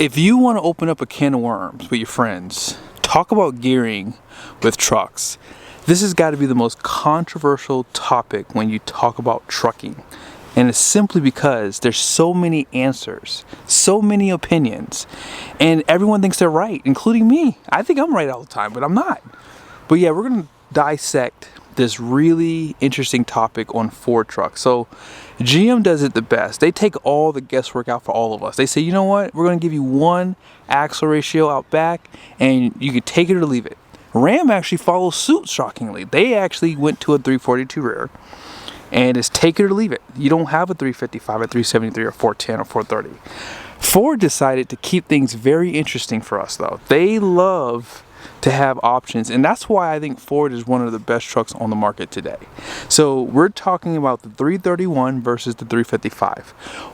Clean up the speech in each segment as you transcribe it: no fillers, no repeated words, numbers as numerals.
If you want to open up a can of worms with your friends, talk about gearing with trucks. This has got to be the most controversial topic when you talk about trucking. And it's simply because there's so many answers, so many opinions, and everyone thinks they're right, including me. I think I'm right all the time, but I'm not. But yeah, we're going to dissect this really interesting topic on Ford trucks. So GM does it the best. They take all the guesswork out for all of us. They say, you know what, we're going to give you one axle ratio out back and you can take it or leave it. Ram actually follows suit, shockingly. They actually went to a 342 rear and it's take it or leave it. You don't have a 355, a 373, or 410 or 430. Ford decided to keep things very interesting for us though. They love to have options, and that's why I think Ford is one of the best trucks on the market today. So we're talking about the 331 versus the 355.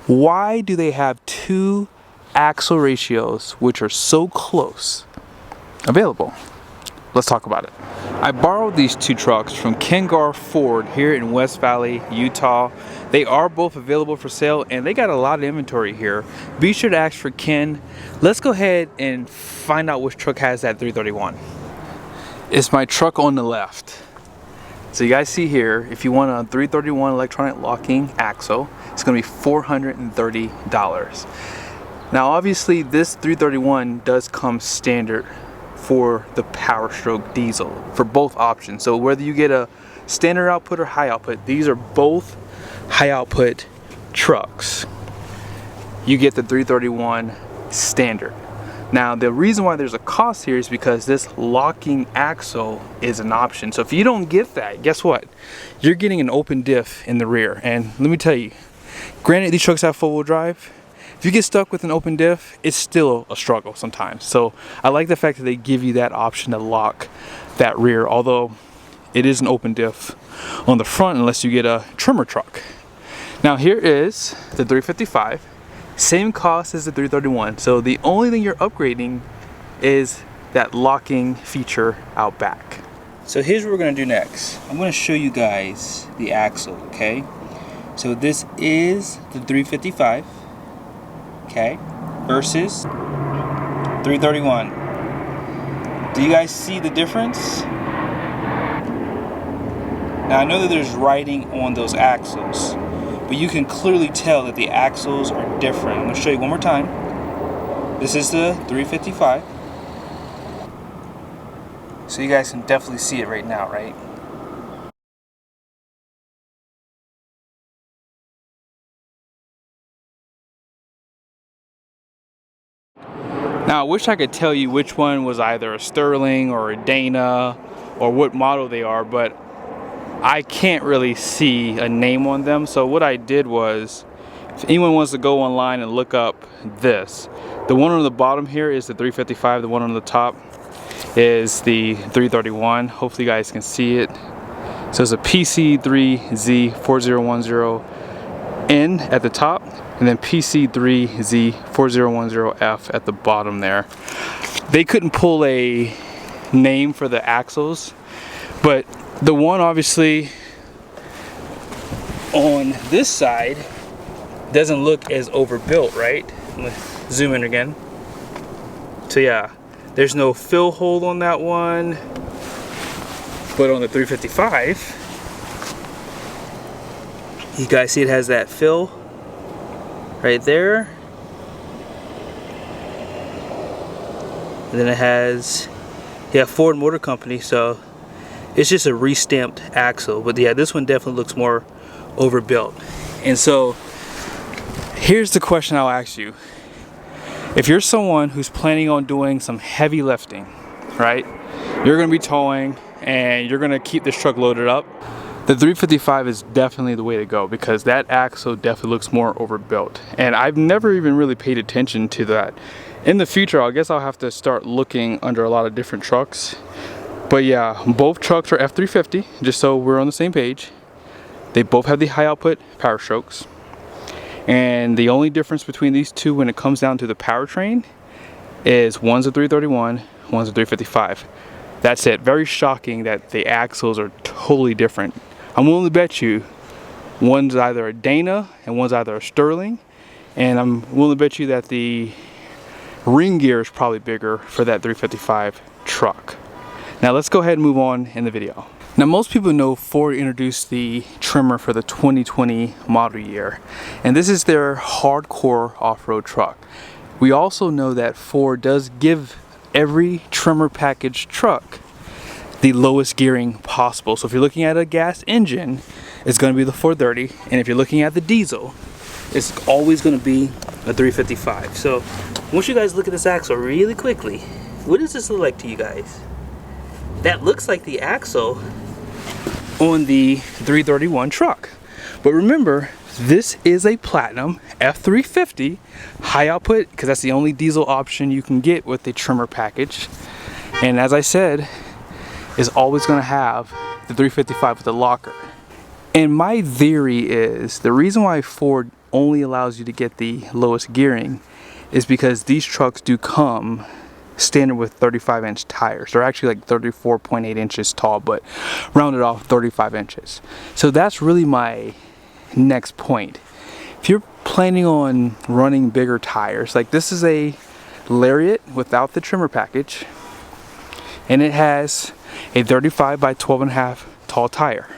Why do they have two axle ratios which are so close available? Let's talk about it. I borrowed these two trucks from Ken Garff Ford here in West Valley, Utah. They are both available for sale and they got a lot of inventory here. Be sure to ask for Ken. Let's go ahead and find out which truck has that 331. It's my truck on the left. So you guys see here, if you want a 331 electronic locking axle, it's gonna be $430. Now obviously this 331 does come standard for the PowerStroke diesel for both options. So whether you get a standard output or high output, these are both high output trucks. You get the 331 standard. Now the reason why there's a cost here is because this locking axle is an option. So if you don't get that, guess what? You're getting an open diff in the rear. And let me tell you, granted these trucks have four-wheel drive. If you get stuck with an open diff, it's still a struggle sometimes. So I like the fact that they give you that option to lock that rear, although it is an open diff on the front unless you get a Tremor truck. Now here is the 355, same cost as the 331. So the only thing you're upgrading is that locking feature out back. So here's what we're gonna do next. I'm gonna show you guys the axle, okay? So this is the 355. Okay, versus 331. Do you guys see the difference? Now I know that there's writing on those axles, but you can clearly tell that the axles are different. I'm going to show you one more time. This is the 355. So you guys can definitely see it right now, right? Now I wish I could tell you which one was either a Sterling or a Dana or what model they are, but I can't really see a name on them. So what I did was, if anyone wants to go online and look up this, the one on the bottom here is the 355, the one on the top is the 331. Hopefully you guys can see it. So it's a PC3Z4010N at the top, and then PC3Z4010F at the bottom there. They couldn't pull a name for the axles, but the one obviously on this side doesn't look as overbuilt, right? I'm gonna zoom in again. So yeah, there's no fill hole on that one, but on the 355, you guys see it has that fill right there, and then it has, yeah, Ford Motor Company, so it's just a re-stamped axle. But yeah, this one definitely looks more overbuilt. And so here's the question I'll ask you. If you're someone who's planning on doing some heavy lifting, right, you're gonna be towing and you're gonna keep this truck loaded up, the 355 is definitely the way to go, because that axle definitely looks more overbuilt. And I've never even really paid attention to that. In the future, I guess I'll have to start looking under a lot of different trucks. But yeah, both trucks are F350, just so we're on the same page. They both have the high output PowerStrokes. And the only difference between these two when it comes down to the powertrain is one's a 331, one's a 355. That's it. Very shocking that the axles are totally different. I'm willing to bet you one's either a Dana and one's either a Sterling, and I'm willing to bet you that the ring gear is probably bigger for that 355 truck. Now let's go ahead and move on in the video. Now most people know Ford introduced the Tremor for the 2020 model year, and this is their hardcore off-road truck. We also know that Ford does give every Tremor package truck the lowest gearing possible. So if you're looking at a gas engine, it's going to be the 430, and if you're looking at the diesel, it's always going to be a 355. So once you guys look at this axle really quickly, what does this look like to you guys? That looks like the axle on the 331 truck. But remember, this is a Platinum F350 high output, because that's the only diesel option you can get with the Tremor package. And as I said, is always going to have the 355 with the locker. And my theory is the reason why Ford only allows you to get the lowest gearing is because these trucks do come standard with 35-inch tires. They're actually like 34.8 inches tall, but rounded off 35 inches. So that's really my next point. If you're planning on running bigger tires, like this is a Lariat without the Tremor package, and it has a 35 by 12.5 tall tire.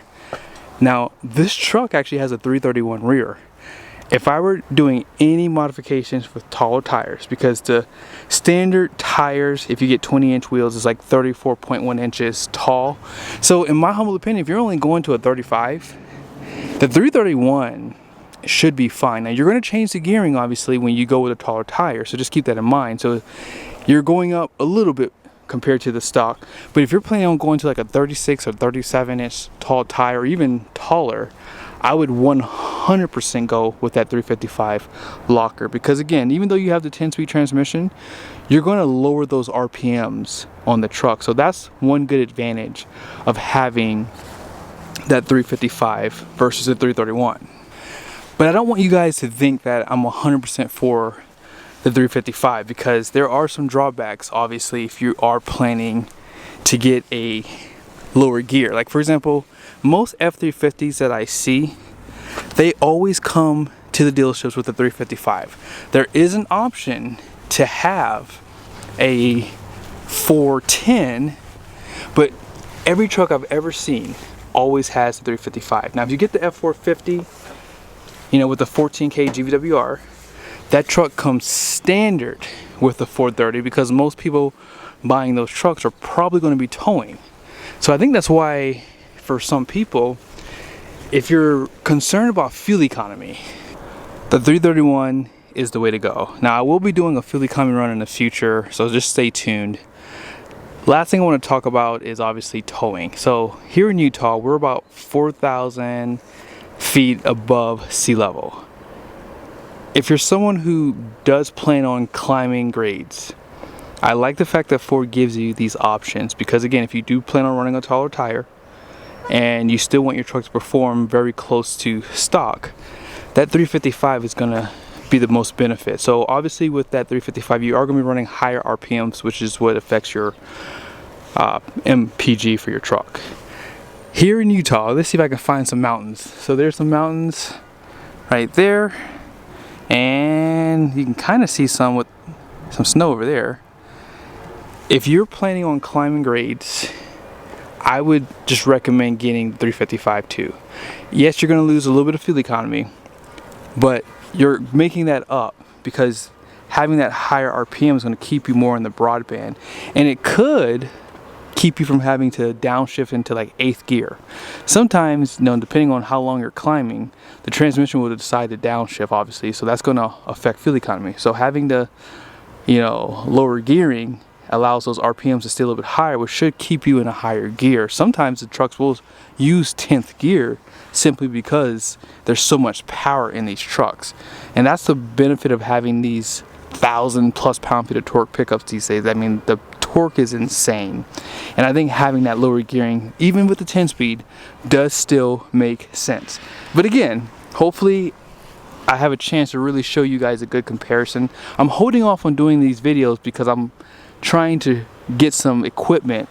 Now this truck actually has a 331 rear. If I were doing any modifications with taller tires, because the standard tires, if you get 20-inch wheels, is like 34.1 inches tall. So in my humble opinion, if you're only going to a 35, the 331 should be fine. Now you're going to change the gearing obviously when you go with a taller tire, so just keep that in mind. So you're going up a little bit compared to the stock, but if you're planning on going to like a 36 or 37-inch tall tire, or even taller, I would 100% go with that 355 locker, because again, even though you have the 10-speed transmission, you're going to lower those RPMs on the truck. So that's one good advantage of having that 355 versus the 331. But I don't want you guys to think that I'm 100% for the 355, because there are some drawbacks obviously if you are planning to get a lower gear. Like for example, most F350s that I see, they always come to the dealerships with a 355. There is an option to have a 410, but every truck I've ever seen always has the 355. Now if you get the F450, you know, with the 14K GVWR, that truck comes standard with the 430, because most people buying those trucks are probably going to be towing. So I think that's why for some people, if you're concerned about fuel economy, the 331 is the way to go. Now I will be doing a fuel economy run in the future, so just stay tuned. Last thing I want to talk about is obviously towing. So here in Utah, we're about 4,000 feet above sea level. If you're someone who does plan on climbing grades, I like the fact that Ford gives you these options, because again, if you do plan on running a taller tire and you still want your truck to perform very close to stock, that 355 is going to be the most benefit. So obviously with that 355, you are going to be running higher RPMs, which is what affects your MPG for your truck. Here in Utah, let's see if I can find some mountains. So there's some mountains right there, and you can kind of see some with some snow over there. If you're planning on climbing grades, I would just recommend getting 355 too. Yes, you're going to lose a little bit of fuel economy, but you're making that up because having that higher RPM is going to keep you more in the broadband, and it could keep you from having to downshift into like 8th gear. Sometimes, you know, depending on how long you're climbing, the transmission will decide to downshift obviously, so that's going to affect fuel economy. So having the, you know, lower gearing allows those RPMs to stay a little bit higher, which should keep you in a higher gear. Sometimes the trucks will use 10th gear simply because there's so much power in these trucks, and that's the benefit of having these 1,000+ pound-feet of torque pickups these days. I mean, the torque is insane, and I think having that lower gearing, even with the 10-speed, does still make sense. But again, hopefully I have a chance to really show you guys a good comparison. I'm holding off on doing these videos because I'm trying to get some equipment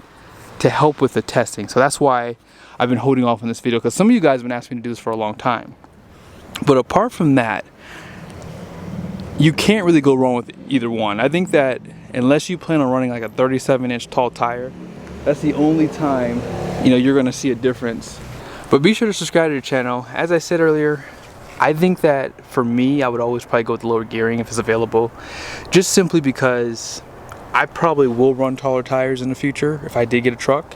to help with the testing. So that's why I've been holding off on this video, because some of you guys have been asking me to do this for a long time. But apart from that, you can't really go wrong with either one. I think that unless you plan on running like a 37-inch tall tire, that's the only time, you know, you're gonna see a difference. But be sure to subscribe to the channel. As I said earlier, I think that for me, I would always probably go with the lower gearing if it's available, just simply because I probably will run taller tires in the future if I did get a truck.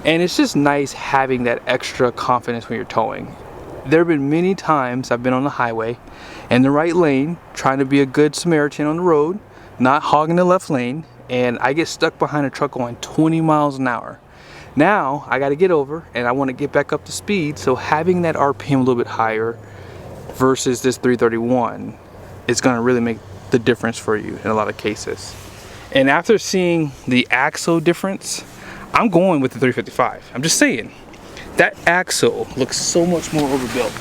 And it's just nice having that extra confidence when you're towing. There have been many times I've been on the highway in the right lane, trying to be a good Samaritan on the road, not hogging the left lane, and I get stuck behind a truck going 20 miles an hour. Now I got to get over and I want to get back up to speed, so having that RPM a little bit higher versus this 331 is going to really make the difference for you in a lot of cases. And after seeing the axle difference, I'm going with the 355. I'm just saying, that axle looks so much more overbuilt.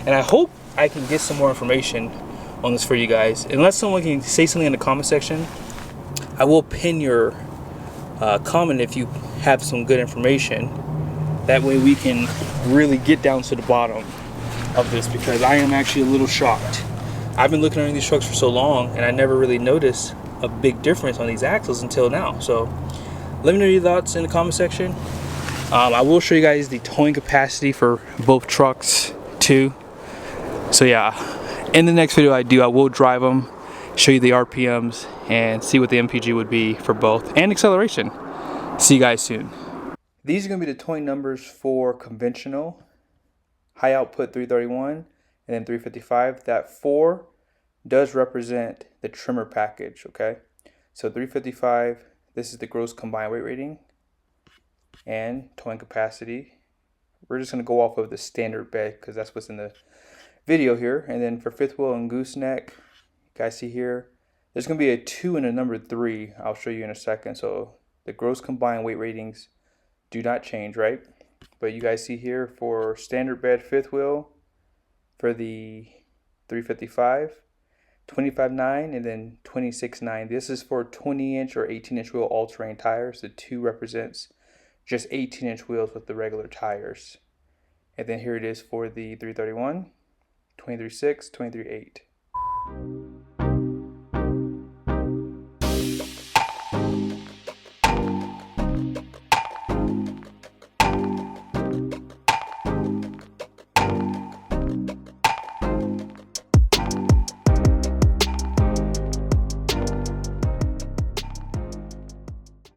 And I hope I can get some more information on this for you guys. Unless someone can say something in the comment section, I will pin your comment if you have some good information. That way we can really get down to the bottom of this, because I am actually a little shocked. I've been looking at these trucks for so long and I never really noticed a big difference on these axles until now. So let me know your thoughts in the comment section. I will show you guys the towing capacity for both trucks too. So yeah, in the next video I will drive them, show you the RPMs, and see what the MPG would be for both, and acceleration. See you guys soon. These are going to be the towing numbers for conventional, high output 331, and then 355. That 4 does represent the Tremor package, okay? So 355, this is the gross combined weight rating and towing capacity. We're just going to go off of the standard bed because that's what's in the video here. And then for fifth wheel and gooseneck, you guys see here, there's going to be a 2 and a number 3. I'll show you in a second. So the gross combined weight ratings do not change, right? But you guys see here for standard bed fifth wheel, for the 355, 25.9 and then 26.9. This is for 20-inch or 18-inch wheel all-terrain tires. The 2 represents just 18-inch wheels with the regular tires. And then here it is for the 331, 23.6, 23.8.